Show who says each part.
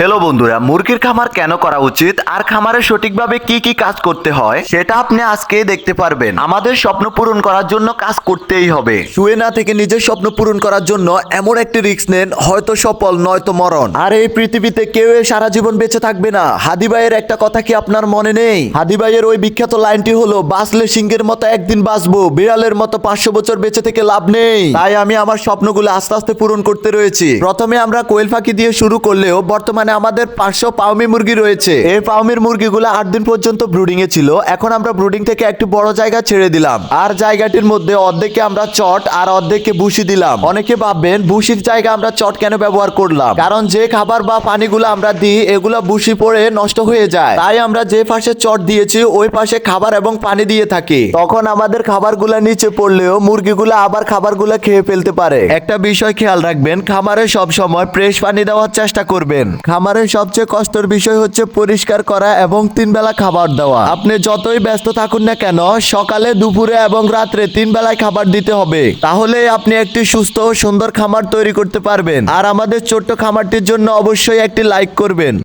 Speaker 1: Hello বন্ধুরা, মুরগির খামার কেন করা উচিত আর খামারে সঠিকভাবে কি কি কাজ করতে হয় সেটা আপনি আজকে দেখতে পারবেন। আমাদের স্বপ্ন পূরণ করার জন্য কাজ করতেই হবে। শুয়ে না থেকে নিজের স্বপ্ন পূরণ করার জন্য এমন একটি রিস্ক নেন, হয়তো সফল নয়তো মরণ। আর এই পৃথিবীতে কেউ সারা জীবন বেঁচে থাকবে না। হাদি ভাইয়ের একটা কথা কি আপনার মনে নেই? হাদি ভাইয়ের ওই বিখ্যাত লাইনটি হলো, বাঁচলে সিংহের মতো একদিন বাঁচবো, বিড়ালের মতো 500 বছর বেঁচে থেকে লাভ নেই। তাই আমি আমার স্বপ্নগুলো আস্তে আস্তে পূরণ করতে রয়েছি। প্রথমে আমরা কোয়েল পাখি দিয়ে শুরু করলেও বর্তমানে আমাদের 500 পাউমি মুরগি রয়েছে। এই পাউমির মুরগিগুলো 8 দিন পর্যন্ত ব্রুডিং এ ছিল। এখন আমরা ব্রুডিং থেকে একটু বড় জায়গা ছেড়ে দিলাম। আর জায়গাটির মধ্যে অর্ধেকে আমরা চট আর অর্ধেকে ভুসি দিলাম। অনেকে ভাববেন ভুসির জায়গা আমরা চট কেন ব্যবহার করলাম? কারণ যে খাবার বা পানিগুলো আমরা দিই এগুলা ভুসি পড়ে নষ্ট হয়ে যায়। তাই আমরা যে পাশে চট দিয়েছি ওই পাশে খাবার এবং পানি দিয়ে থাকি। তখন আমাদের খাবারগুলা নিচে পড়লেও মুরগিগুলা আবার খাবারগুলা খেয়ে ফেলতে পারে। একটা বিষয় খেয়াল রাখবেন, খামারে সব সময় ফ্রেশ পানি দেওয়ার চেষ্টা করবেন। খামারের সবচেয়ে কষ্টের বিষয় হচ্ছে পরিষ্কার করা এবং 3 বেলা খাবার দেওয়া। আপনি যতই ব্যস্ত থাকুন না কেন, সকালে, দুপুরে এবং রাত্রে 3 বেলায় খাবার দিতে হবে। তাহলে আপনি একটি সুস্থ ও সুন্দর খামার তৈরি করতে পারবেন। আর আমাদের ছোট্ট খামারটির জন্য অবশ্যই একটি লাইক করবেন।